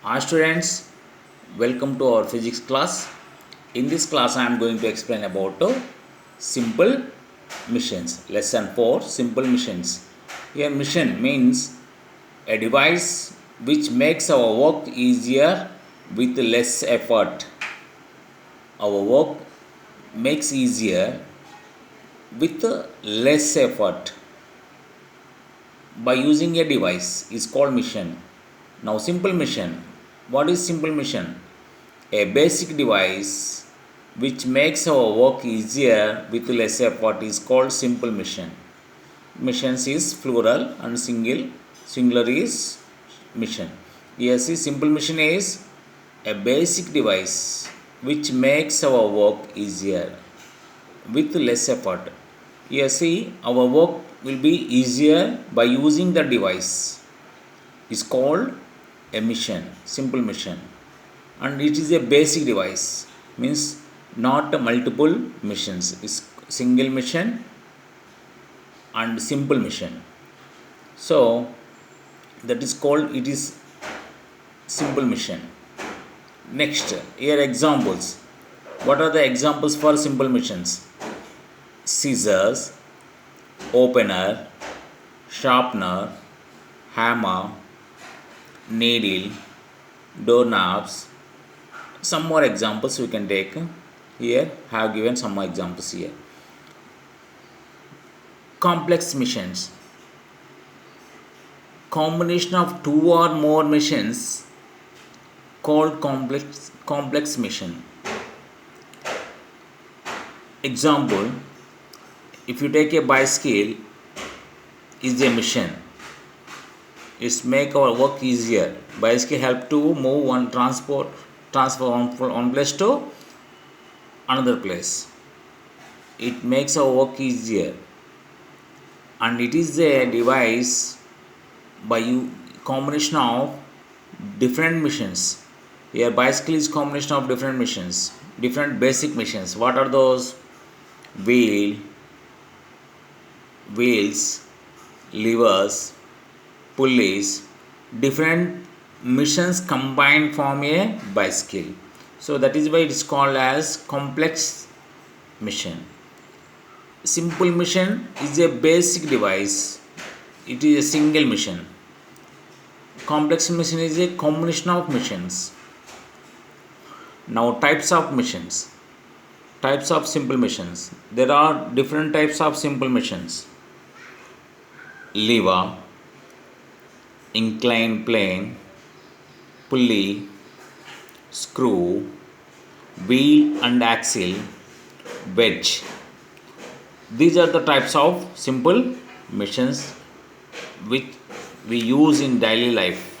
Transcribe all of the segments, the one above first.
Hi students, welcome to our physics class. In this class I am going to explain about simple missions. Lesson 4, simple missions. Here mission means a device which makes our work easier with less effort. Our work makes easier with less effort by using a device is called mission. Now simple mission. What is simple mission? A basic device which makes our work easier with less effort is called simple mission. Missions is plural and singular is mission. Yes, see, simple mission is a basic device which makes our work easier with less effort. Here see, our work will be easier by using the device. Is called a mission, simple mission, and it is a basic device. Means not multiple missions. Is single mission and simple mission. So that is called it is simple mission. Next, here examples. What are the examples for simple missions? Scissors, opener, sharpener, hammer, needle, doorknobs. Some more examples we can take. Here have given some more examples here. Complex missions. Combination of two or more missions called complex mission. Example, if you take a bicycle is a mission. It's make our work easier. Bicycle help to move one transfer from one place to another place. It makes our work easier, and it is a device by combination of different missions. Here bicycle is combination of different missions, different basic missions. What are those? Wheels, levers, pulleys, different missions combined form a bicycle. So that is why it is called as complex mission. Simple mission is a basic device. It is a single mission. Complex mission is a combination of missions. Now types of missions. Types of simple missions. There are different types of simple missions. Lever, inclined plane, pulley, screw, wheel and axle, wedge. These are the types of simple missions which we use in daily life.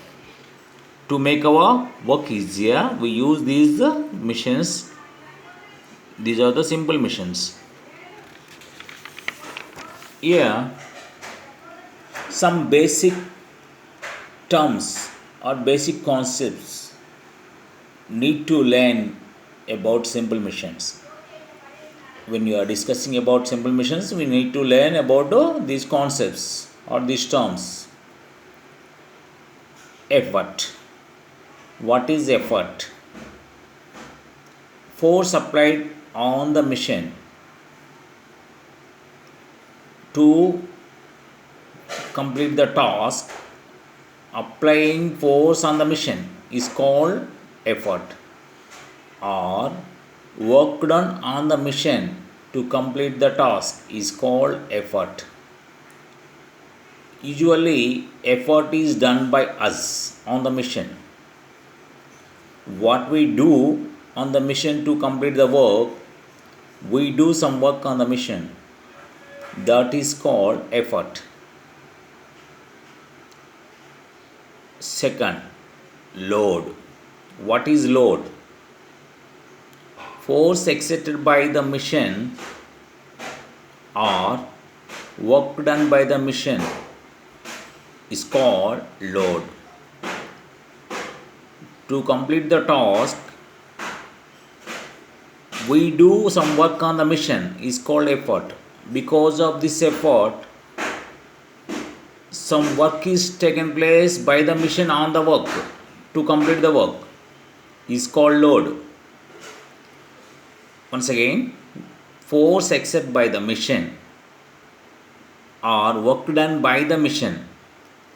To make our work easier, we use these missions. These are the simple missions. Here, some basic terms or basic concepts need to learn about simple missions. When you are discussing about simple missions, we need to learn about these concepts or these terms. Effort. What is effort? Force applied on the machine to complete the task. Applying force on the machine is called effort, or work done on the machine to complete the task is called effort. Usually effort is done by us on the machine. What we do on the machine to complete the work, we do some work on the machine. That is called effort. Second, load. What is load? Force exerted by the machine or work done by the machine is called load. To complete the task, we do some work on the machine is called effort. Because of this effort, some work is taken place by the machine on the work. to complete the work is called load. Once again, force exerted by the machine or work done by the machine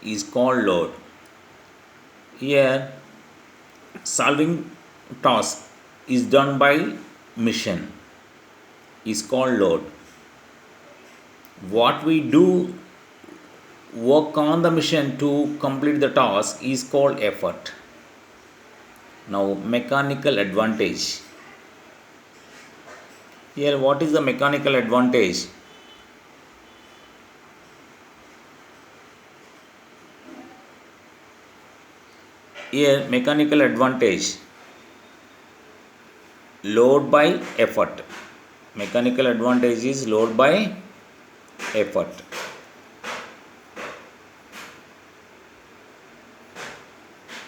is called load. Here, solving task is done by machine is called load. What we do work on the machine to complete the task is called effort. Now, mechanical advantage. Here, what is the mechanical advantage? Here, mechanical advantage, load by effort. Mechanical advantage is load by effort.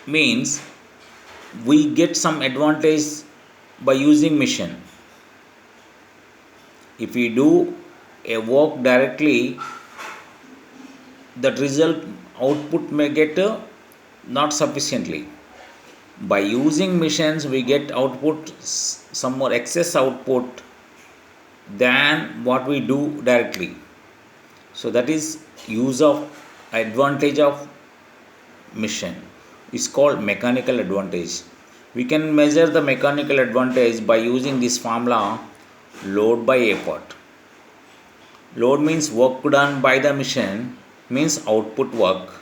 Means we get some advantage by using machine. If we do a work directly, that result output may get not sufficiently. By using machines, we get output, some more excess output than what we do directly. So that is use of advantage of machine. It's called mechanical advantage. We can measure the mechanical advantage by using this formula, load by effort. Load means work done by the machine, means output work.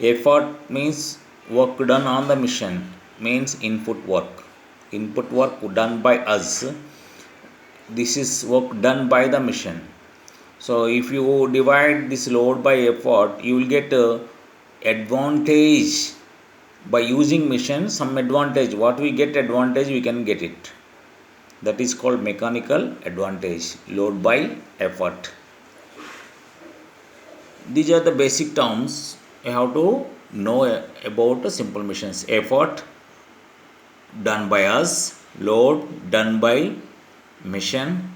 Effort means work done on the machine, means input work. Input work done by us. This is work done by the machine. So if you divide this load by effort, you will get advantage by using machine. Some advantage, what we get advantage, we can get it. That is called mechanical advantage, load by effort. These are the basic terms you have to know about simple machines. Effort done by us, load done by machine,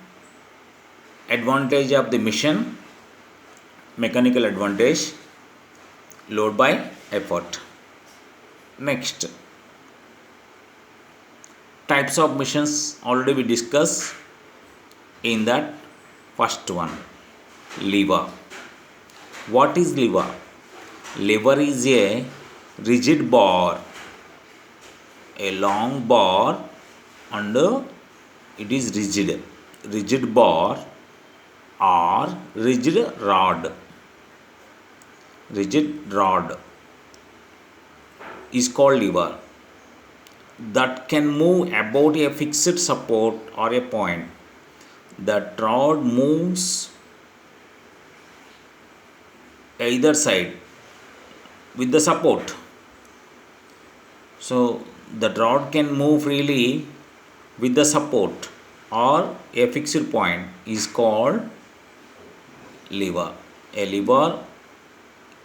advantage of the machine, mechanical advantage, load by effort. Next, types of machines already we discussed. In that, first one, lever. What is lever? Lever is a rigid bar, a long bar, and it is rigid. Rigid bar or rigid rod. Rigid rod is called lever, that can move about a fixed support or a point. That rod moves either side with the support. So the rod can move freely with the support or a fixed point is called lever. A lever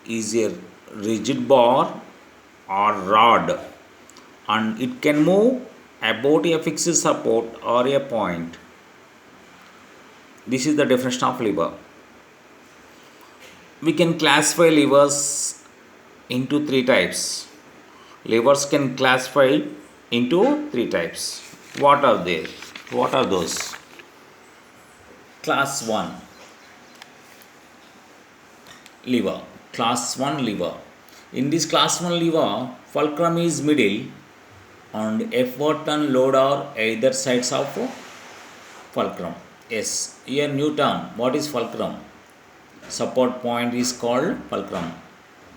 is a rigid bar or rod, and it can move about a fixed support or a point. This is the definition of lever. We can classify levers into three types. Levers can classify into three types. What are they? What are those? Class 1 lever. Class 1 lever. In this class 1 lever, fulcrum is middle and effort and load are either sides of fulcrum. Yes, here new term. What is fulcrum? Support point is called fulcrum.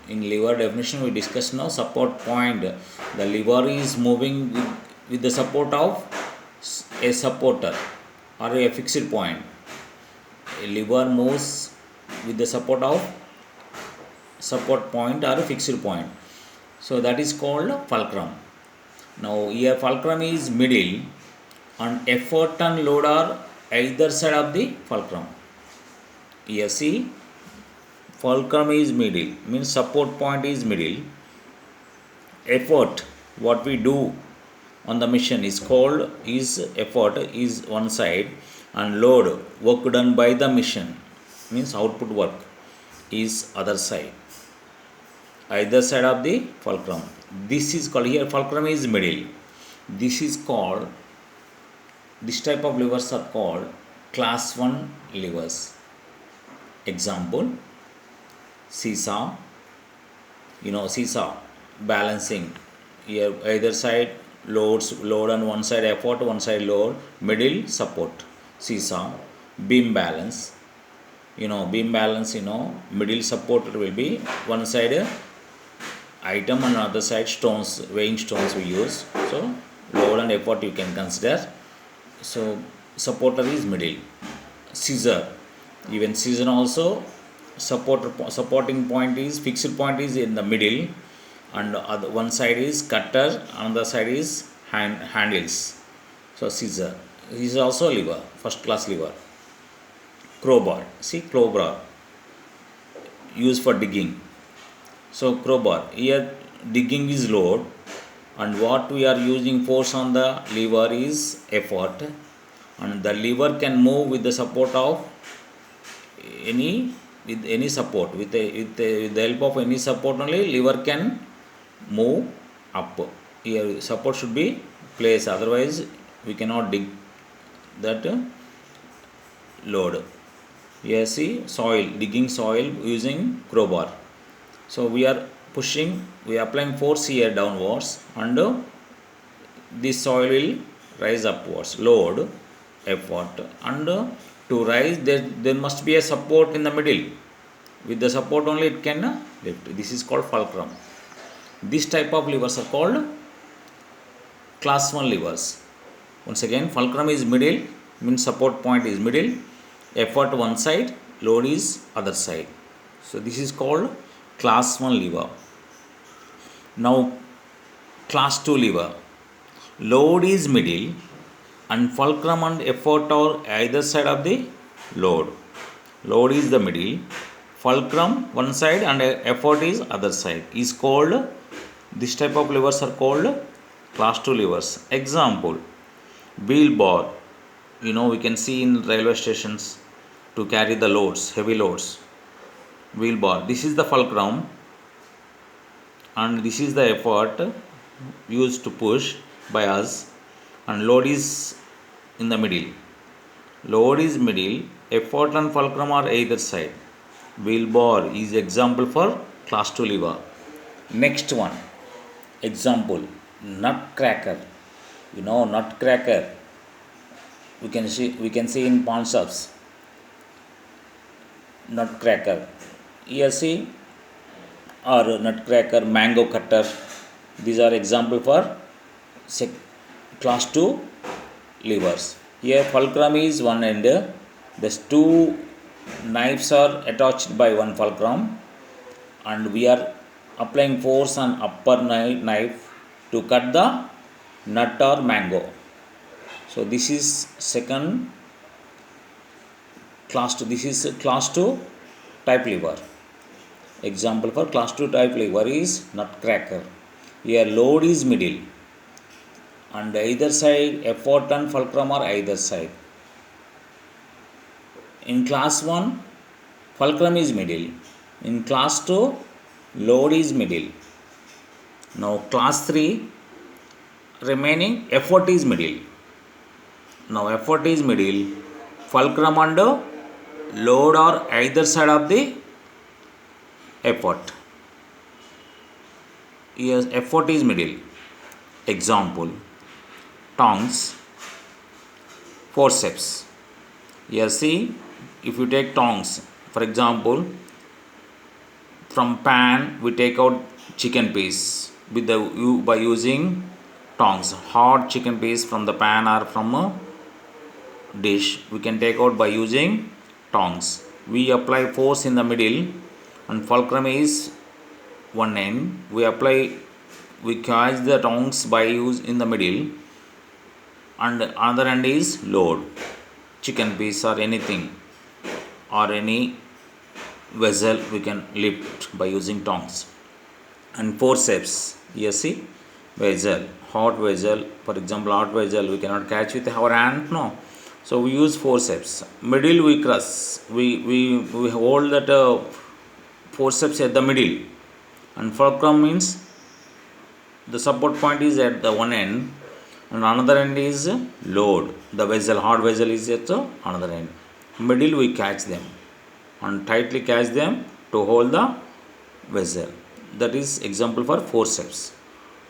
In lever definition we discussed now. Support point, the lever is moving with the support of a supporter or a fixed point. A lever moves with the support of support point or a fixed point. So that is called fulcrum. Now here fulcrum is middle and effort and load are either side of the fulcrum. Here see, fulcrum is middle, means support point is middle. Effort, what we do on the machine is called is effort is one side, and load, work done by the machine, means output work, is other side. either side of the fulcrum. This is called, here fulcrum is middle. This is called, this type of levers are called class 1 levers. Example, seesaw, seesaw, balancing. Here either side load on one side effort, one side load, middle support. Seesaw, beam balance. Beam balance, middle support will be one side item and other side stones, weighing stones we use. So load and effort you can consider. So supporter is middle. Scissor, even scissor also supporting point is, fixed point is in the middle, and other one side is cutter, another side is handles. So scissor is also lever, first class lever. Crowbar, see crowbar used for digging. So crowbar, here digging is load, and what we are using force on the lever is effort, and the lever can move with the support of any support, with the help of any support only lever can move up. Here support should be placed, otherwise we cannot dig that load. Here see soil, digging soil using crowbar. So we are pushing, we are applying force here downwards, and this soil will rise upwards. Load, effort, and to rise there must be a support in the middle. With the support only it can lift. This is called fulcrum. This type of levers are called class 1 levers. Once again, fulcrum is middle, means support point is middle, effort one side, load is other side. So this is called class 1 lever. Now class 2 lever, load is middle and fulcrum and effort are either side of the load. Load is the middle, fulcrum one side and effort is other side, is called, this type of levers are called class 2 levers. Example, wheel bar, we can see in railway stations to carry the loads, heavy loads. Wheel bar, this is the fulcrum and this is the effort used to push by us, and load is in the middle. Load is middle, effort and fulcrum are either side. Wheel bar is example for class 2 lever. Next one, example, nutcracker. Nutcracker, we can see in pawn shops. Nutcracker, here see, or nutcracker, mango cutter, these are example for class 2 levers. Here fulcrum is one end, these two knives are attached by one fulcrum, and we are applying force on upper knife to cut the nut or mango. So this is second class 2, this is class 2 type lever. Example for class 2 type lever is nutcracker. Here load is middle and either side effort and fulcrum are either side. In class 1 fulcrum is middle, in class 2 load is middle. Now class 3 remaining effort is middle. Now effort is middle, fulcrum and load are either side of the effort. Yes, effort is middle. Example, tongs, forceps. Here see, if you take tongs, for example, from pan we take out chicken piece by using tongs. Hot chicken piece from the pan or from a dish we can take out by using tongs. We apply force in the middle and fulcrum is one end. We catch the tongs by use in the middle, and another end is load, chicken piece or anything, or any vessel we can lift by using tongs. And forceps, here see, vessel, hot vessel, for example hot vessel we cannot catch with our hand, no, so we use forceps. Middle we crush, we hold that forceps at the middle and fulcrum means the support point is at the one end and another end is load. The vessel, hard vessel is at the another end. Middle we catch them and tightly catch them to hold the vessel. That is example for forceps.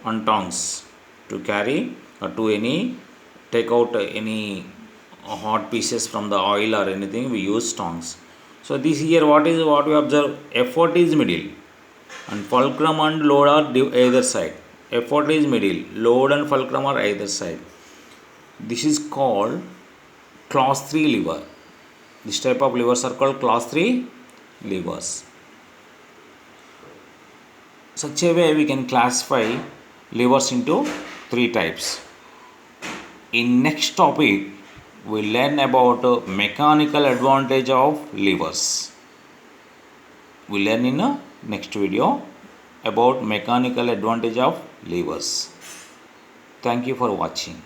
And tongs to carry or to any take out any hot pieces from the oil or anything, we use tongs. So this here what we observe, effort is middle and fulcrum and load are either side. Effort is middle, load and fulcrum are either side. This is called class 3 lever. This type of levers are called class 3 levers. Such a way we can classify levers into 3 types. In next topic we learn about mechanical advantage of levers. We learn in a next video about mechanical advantage of levers. Thank you for watching.